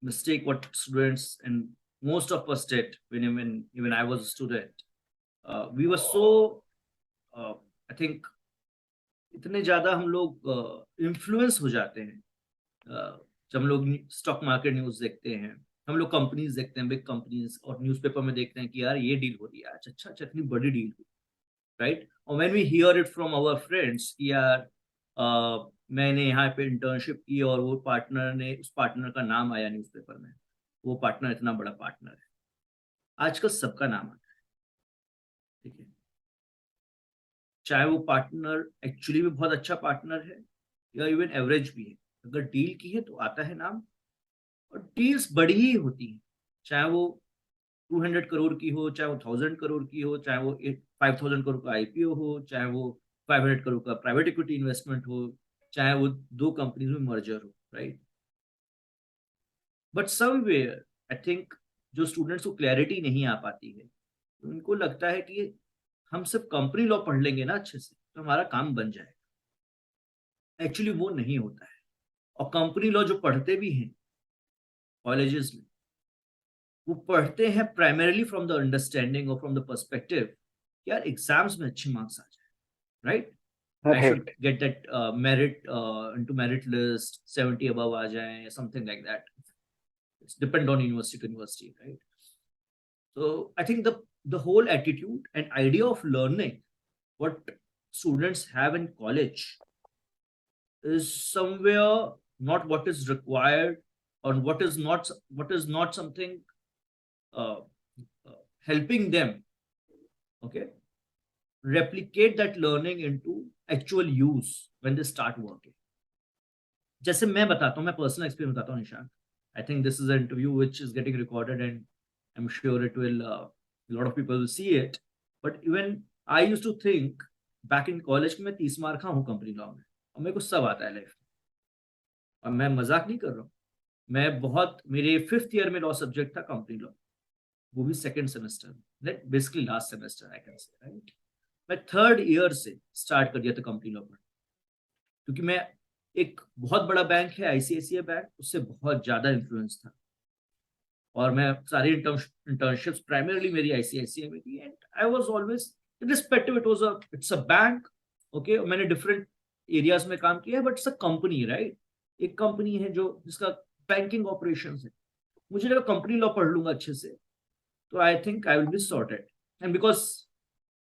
mistake what students and most of us did when even I was a student. We were so I think इतने ज्यादा हम लोग influence हो जाते हैं जब हम लोग स्टॉक मार्केट न्यूज देखते हैं, हम लोग कंपनीज देखते हैं, बिग कंपनीज, और न्यूज़पेपर में देखते हैं कि यार ये डील हो रही है आज, अच्छा अच्छा इतनी बड़ी डील हुई, राइट। और when we hear it from our friends कि यार मैंने यहाँ पे इंटर्नशिप की और वो पार्टनर ने, उस पार्टनर का नाम आया न्यूज़पेपर में, वो पार्टनर इतना बड़ा पार्टनर है, आजकल सबका नाम आता है, ठीक है। चाहे वो पार्टनर एक्चुअली में बहुत अच्छा पार्टनर है या इवन एवरेज भी है, अगर डील की है तो आता है नाम। और डील्स बड़ी ही होती हैं, चाहे वो 200 करोड़ की हो, चाहे वो 1000 करोड़ की हो, चाहे वो 5000 करोड़ का आईपीओ हो, चाहे वो 500 करोड़ का प्राइवेट इक्विटी इन्वेस्टमेंट हो, चाहे वो दो कंपनीज में मर्जर हो, right. But somewhere I think जो स्टूडेंट्स को क्लैरिटी नहीं आ पाती है, तो उनको लगता है कि हम सिर्फ कंपनी लॉ पढ़ लेंगे ना अच्छे से तो हमारा काम बन जाएगा। एक्चुअली वो नहीं होता है। और कंपनी लॉ जो पढ़ते भी हैं कॉलेजेस में, वो पढ़ते हैं प्राइमरीली फ्रॉम द अंडरस्टैंडिंग और फ्रॉम द पर्सपेक्टिव, यार एग्जाम्स में अच्छे मार्क्स आ जाए, right. I should right. get that merit into merit list 70 above आ जाए, something like that. It's depend on university to university, right? So I think the whole attitude and idea of learning what students have in college is somewhere not what is required, or what is not something uh, helping them, okay, replicate that learning into actual use when they start working. जैसे मैं बताता हूँ, मैं personal experience बताता हूँ Nishant. I think this is an interview which is getting recorded and I'm sure it will a lot of people will see it, but even I used to think back in college कि मैं 30 mark का हूँ company law में और मेरे को सब आता है लाइफ में। और मैं मजाक नहीं कर रहा हूँ, मैं बहुत, मेरे 5th ईयर में लॉ सब्जेक्ट था कंपनी लॉ, वो भी सेकंड सेमेस्टर में, basically last semester I can say, right. मैं 3rd ईयर से स्टार्ट कर दिया था कंपनी लॉ पढ़ना, क्योंकि मैं, एक बहुत बड़ा बैंक है आईसीआईसीआई बैंक, उससे बहुत ज्यादा इन्फ्लुएंस था। और मैं सारी इंटर्नशिप्स प्राइमरली मेरी आईसीआईसीआई में थी, and I was always respective, it's a bank, okay. मैंने डिफरेंट एरियाज में काम किया है, but it's a company, right. एक कंपनी है जो जिसका बैंकिंग ऑपरेशंस है। मुझे लगा कंपनी लॉ पढ़ लूंगा अच्छे से तो I think I will be sorted, and because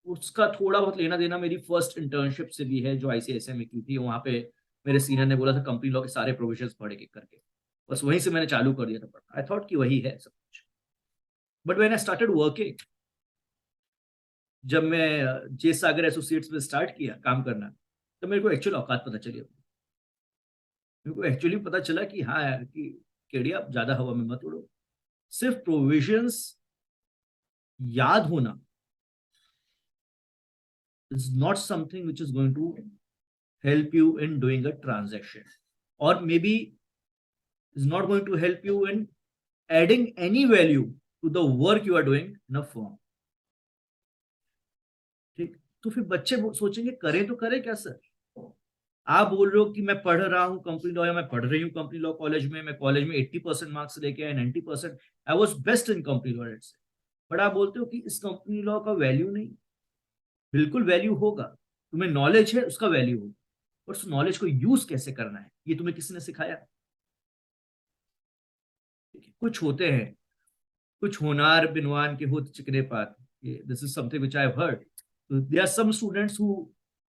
उसका थोड़ा बहुत लेना देना मेरी फर्स्ट इंटर्नशिप से भी है जो आईसीआईसीआई में की थी। वहां पे मेरे सीनियर ने बोला था कंपनी लॉ के सारे प्रोविजंस पढ़ एक एक करके, बस वहीं से मैंने चालू कर दिया था पढ़ना। आई थॉट कि वही है सब कुछ। But when I started working, जब मैं जे सागर एसोसिएट्स में स्टार्ट किया काम करना, तो मेरे को एक्चुअल औकात पता चली अपनी। मेरे को एक्चुअली पता चला कि हाँ यार, कि केड़िया आप ज्यादा हवा में मत उड़ो। सिर्फ प्रोविजंस याद होना is not something which is going to help you in doing a transaction, or maybe is not going to help you in adding any value to the work you are doing in a firm, ठीक। तो फिर बच्चे सोचेंगे करें तो करें क्या sir. आप बोल रहे हो कि मैं पढ़ रहा हूँ कंपनी लॉ, या मैं पढ़ रही हूँ कंपनी लॉ कॉलेज में, मैं कॉलेज में 80% मार्क्स लेके आया, 90%, I was best in company law, but आप बोलते हो कि इस कंपनी लॉ का वैल्यू नहीं। बिल्कुल वैल्यू होगा, तुम्हें नॉलेज है उसका वैल्यू होगा, और उस नॉलेज को यूज कैसे करना है ये तुम्हें किसी ने सिखाया। कुछ होते हैं, कुछ होनार बिनवान के होत चिकने पात, this is something which I have heard. There are some students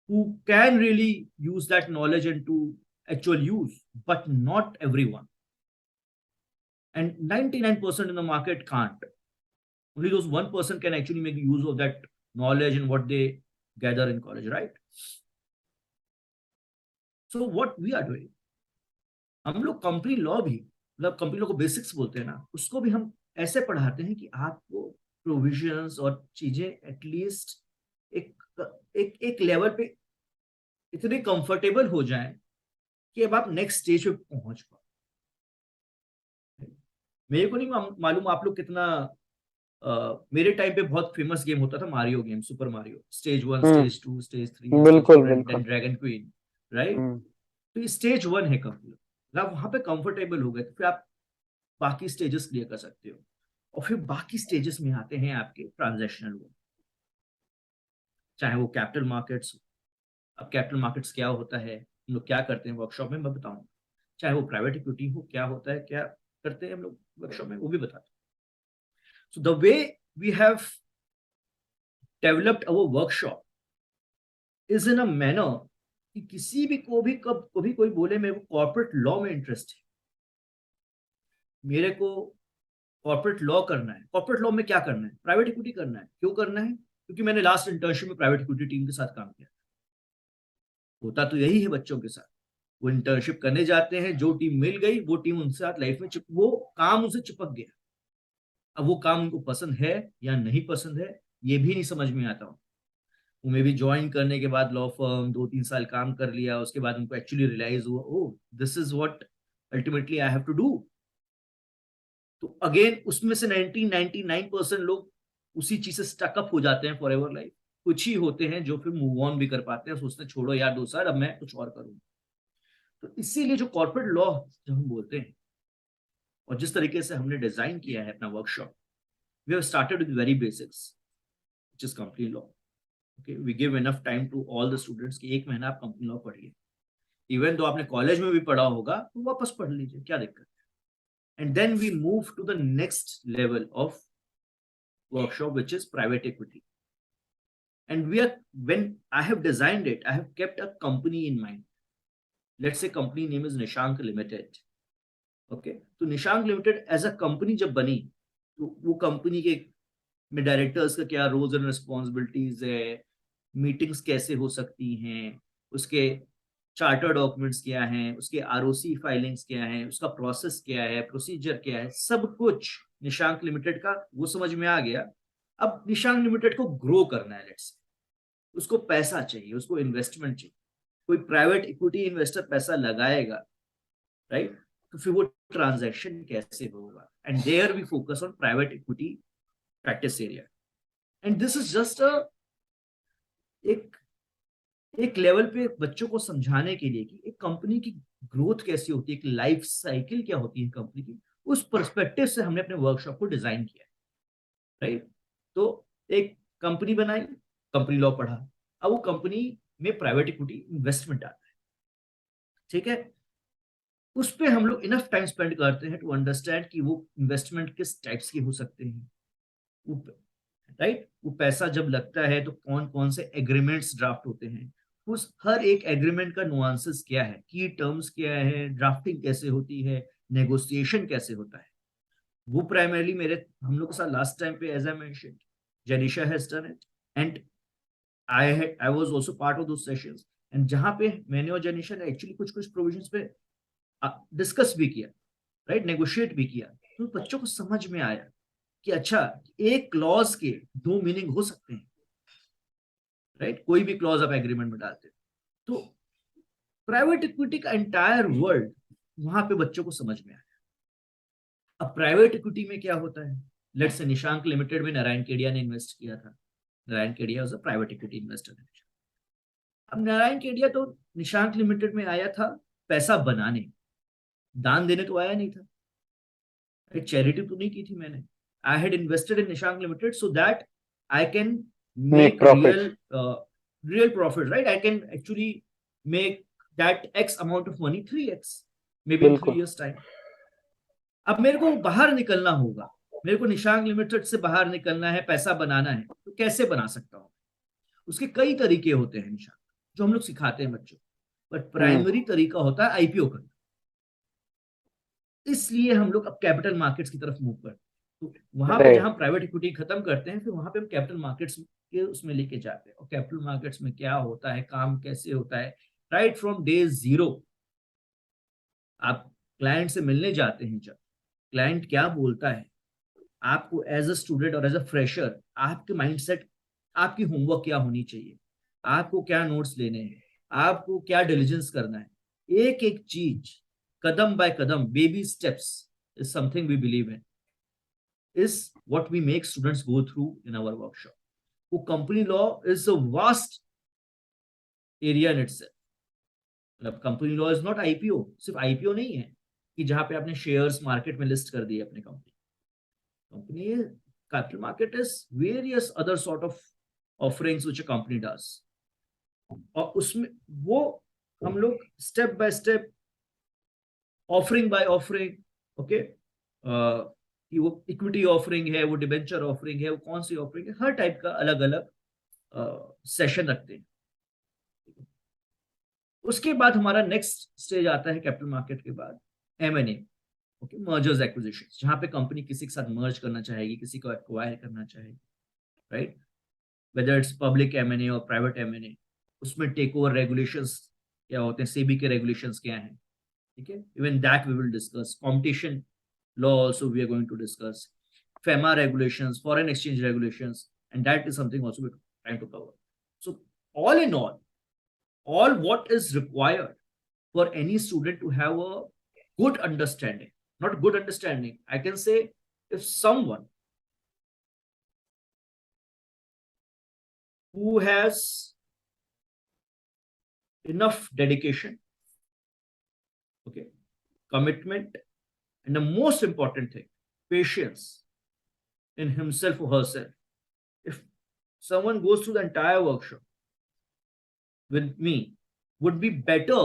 who can really use that knowledge into actual use, but not everyone, and 99% in the market can't. Only those 1% can actually make use of that knowledge and what they gather in college, right? So what we are doing, हम लोग company law भी, मतलब company law को basics बोलते हैं ना, उसको भी हम ऐसे पढ़ाते हैं कि आपको प्रोविजंस और चीजें एटलीस्ट एक एक एक लेवल पे इतने कंफर्टेबल हो जाएं कि अब आप नेक्स्ट स्टेज पे पहुंच पाओ। मेरे को नहीं मालूम आप लोग कितना, मेरे टाइम पे बहुत फेमस गेम होता था Mario game, super Mario, stage 1, stage 2, stage 3, stage बिल्कुल 4, एंड बिल्कुल। Dragon queen, right. तो ये स्टेज 1 है कंपनी लॉ। आप वहां पे कंफर्टेबल हो गए तो फिर आप बाकी स्टेजेस क्लियर कर सकते हो। और फिर बाकी स्टेजेस में आते हैं आपके ट्रांजैक्शनल वर्क, चाहे वो कैपिटल मार्केट्स हो। अब कैपिटल मार्केट्स क्या होता है, हम लोग क्या करते हैं वर्कशॉप में मैं बताऊंगा। चाहे वो प्राइवेट इक्विटी हो, क्या होता है, क्या करते हैं हम लोग वर्कशॉप में, वो भी बताते हैं। So the way we have developed our workshop is in a manner कि किसी भी को भी कभी कोई बोले मेरे को कॉर्पोरेट लॉ में इंटरेस्ट है, मेरे को कॉर्पोरेट लॉ करना है, कॉर्पोरेट लॉ में क्या करना है, प्राइवेट इक्विटी करना है। क्यों करना है? क्योंकि मैंने लास्ट इंटर्नशिप में प्राइवेट इक्विटी टीम के साथ काम किया। होता तो यही है बच्चों के साथ, वो इंटर्नशिप करने जाते हैं, जो टीम मिल गई वो टीम उनके साथ लाइफ में वो काम उनसे चिपक गया। अब वो काम उनको पसंद है या नहीं पसंद है ये भी नहीं समझ में आता। वो मे भी ज्वाइन करने के बाद लॉ फर्म 2-3 साल काम कर लिया, उसके बाद उनको एक्चुअली रियलाइज हुआ, oh this is what ultimately I have to do. तो अगेन उसमें से 99% लोग उसी चीज से स्टकअप हो जाते हैं फॉर एवर लाइफ। कुछ ही होते हैं जो फिर मूव ऑन भी कर पाते हैं, सोचते हैं छोड़ो यार 2 साल, अब मैं कुछ और करूँ। तो इसीलिए जो कॉर्पोरेट लॉ जब हम बोलते हैं और जिस तरीके से हमने डिजाइन किया है अपना workshop, we have started with very basics which is company law. Okay, we give enough time to all the students कि 1 महीना आप कंपनी लॉ पढ़िए। इवन तो आपने कॉलेज में भी पढ़ा होगा तो वापस पढ़ लीजिए, क्या दिक्कत है। And then we move to the next level of workshop, which is private equity. And when I have designed it, I have kept a company in mind. Let's say company name is Nishank Limited. Okay, तो Nishank limited as a company जब बनी तो वो company के में directors का क्या roles and responsibilities है, मीटिंग्स कैसे हो सकती हैं, उसके चार्टर डॉक्यूमेंट्स क्या हैं, उसके आरओसी फाइलिंग्स क्या हैं, उसका प्रोसेस क्या है, प्रोसीजर क्या है, सब कुछ निशांक लिमिटेड का वो समझ में आ गया। अब निशांक लिमिटेड को ग्रो करना है, लेट्स, उसको पैसा चाहिए, उसको इन्वेस्टमेंट चाहिए, कोई प्राइवेट इक्विटी इन्वेस्टर पैसा लगाएगा, राइट? तो फिर वो ट्रांजैक्शन कैसे होगा, and there we focus on private equity practice area. And this is just एक एक लेवल पे बच्चों को समझाने के लिए कि एक कंपनी की ग्रोथ कैसी होती है, एक लाइफ साइकिल क्या होती है कंपनी की, उस पर्सपेक्टिव से हमने अपने वर्कशॉप को डिजाइन किया, राइट? तो एक कंपनी बनाई, कंपनी लॉ पढ़ा, अब वो कंपनी में प्राइवेट इक्विटी इन्वेस्टमेंट आता है, ठीक है? उस पर हम लोग इनफ टाइम स्पेंड करते हैं टू अंडरस्टैंड कि वो इन्वेस्टमेंट किस टाइप्स के हो सकते हैं, राइट? वो पैसा जब लगता है तो कौन कौन से एग्रीमेंट्स ड्राफ्ट होते हैं, उस हर एक एग्रीमेंट का नुआंसेस क्या है, की टर्म्स क्या है, ड्राफ्टिंग कैसे होती है, नेगोशिएशन कैसे होता है। वो प्राइमरली मेरे हम लोग के साथ लास्ट टाइम पे as I mentioned Janisha has done it, and I was also part of those sessions. And जहां पे मैंने और जनीशा ने एक्चुअली कुछ कुछ प्रोविजंस पे डिस्कस भी किया, राइट, नेगोशिएट भी किया, तो बच्चों को समझ में आया कि अच्छा एक क्लॉज के 2 मीनिंग हो सकते हैं, राइट? कोई भी क्लॉज आप एग्रीमेंट में डालते तो प्राइवेट इक्विटी का एंटायर वर्ल्ड वहां पे बच्चों को समझ में आया। अब प्राइवेट इक्विटी में क्या होता है, लेट्स से निशांक लिमिटेड में नारायण केडिया ने इन्वेस्ट किया था, Narayan Kedia was a private equity investor. अब नारायण केडिया तो निशांक लिमिटेड में आया था पैसा बनाने, दान देने तो आया नहीं था, एक चैरिटी तो नहीं की थी मैंने। I had invested in Nishank limited so that I can Make make profit. real profit, right? I can actually make that X amount of money 3x, maybe in 3 बिल्कुल years time. अब मेरे को बाहर निकलना होगा, मेरे को निशांक लिमिटेड से बाहर निकलना है, पैसा बनाना है, तो कैसे बना सकता हूँ? उसके कई तरीके होते हैं निशांक, जो हम लोग सिखाते हैं बच्चों, बट प्राइमरी तरीका होता है आईपीओ करना। इसलिए हम लोग अब कैपिटल मार्केट्स की तरफ मूव करते हैं। तो वहां पे जहां राइट प्राइवेट इक्विटी खत्म करते हैं, फिर वहां पे हम कैपिटल मार्केट्स के उसमें लेके जाते हैं, और कैपिटल मार्केट्स में क्या होता है, काम कैसे होता है, राइट फ्रॉम डे जीरो। आप क्लाइंट से मिलने जाते हैं, जब क्लाइंट क्या बोलता है, आपको एज अ स्टूडेंट और एज अ फ्रेशर आपके माइंडसेट, आपकी होमवर्क क्या होनी चाहिए, आपको क्या नोट्स लेने हैं, आपको क्या डिलीजेंस करना है, एक एक चीज कदम बाय कदम, baby steps is something we believe in, is what we make students go through in our workshop. वो company law is a vast area in itself. मतलब company law is not IPO, सिर्फ IPO नहीं है, कि जहां पे आपने shares market में लिस्ट कर दिए अपने company capital market is various other sort of offerings which a company does, और उसमें वो हम लोग step by step, offering by offering, okay, कि वो इक्विटी ऑफरिंग है, वो डिबेंचर ऑफरिंग है, वो कौन सी ऑफरिंग है, हर टाइप का अलग अलग सेशन रखते हैं। उसके बाद हमारा नेक्स्ट स्टेज आता है कैपिटल मार्केट के बाद M&A, ओके, मर्जर्स एक्विजिशन, जहां पे कंपनी किसी के साथ मर्ज करना चाहेगी, किसी को एक्वायर करना चाहेगी, right, whether it's public M&A और प्राइवेट M&A, उसमें टेक ओवर रेगुलेशंस क्या होते हैं, सेबी के रेगुलेशंस क्या हैं, ठीक है, even that we will discuss, competition law also we are going to discuss, FEMA regulations, foreign exchange regulations, and that is something also we're trying to cover. So all in all what is required for any student to have a good understanding, not good understanding, I can say, if someone who has enough dedication, okay, commitment, and the most important thing, patience in himself or herself, if someone goes through the entire workshop with me, would be better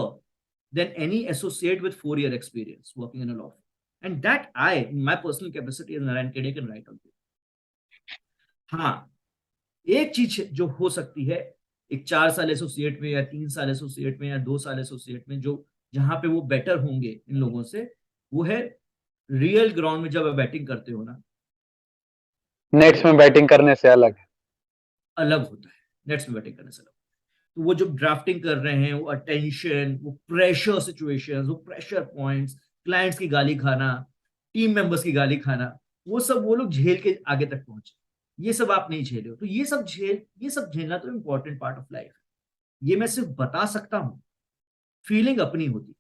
than any associate with 4-year experience working in a law firm. And that I, in my personal capacity as Narayan Kede, can write on it. हाँ, एक चीज जो हो सकती है एक 4 साल associate में या 3 साल एसोसिएट में या 2 साल एसोसिएट में, जो जहां पे वो बेटर होंगे इन लोगों से, वो है रियल ग्राउंड में जब आप बैटिंग करते हो ना, नेट्स में बैटिंग करने से अलग होता है, नेट्स में बैटिंग करने से अलग। तो वो जो ड्राफ्टिंग कर रहे हैं, वो अटेंशन, वो प्रेशर सिचुएशंस, वो प्रेशर पॉइंट्स, क्लाइंट्स की गाली खाना, टीम मेंबर्स की गाली खाना, वो सब वो लोग झेल के आगे तक पहुंचे। ये सब आप नहीं झेले हो, तो ये सब झेलना तो इम्पोर्टेंट पार्ट ऑफ लाइफ है। ये मैं सिर्फ बता सकता हूं, फीलिंग अपनी होती है,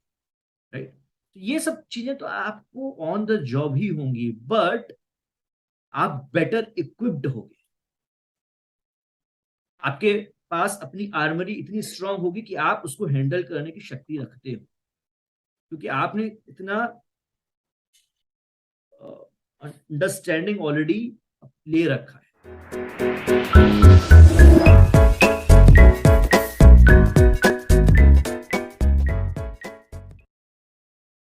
राइट। तो ये सब चीजें तो आपको ऑन द जॉब ही होंगी, बट आप बेटर इक्विप्ड होगे, आपके पास अपनी आर्मरी इतनी स्ट्रांग होगी कि आप उसको हैंडल करने की शक्ति रखते हो, क्योंकि आपने इतना अंडरस्टैंडिंग ऑलरेडी ले रखा है।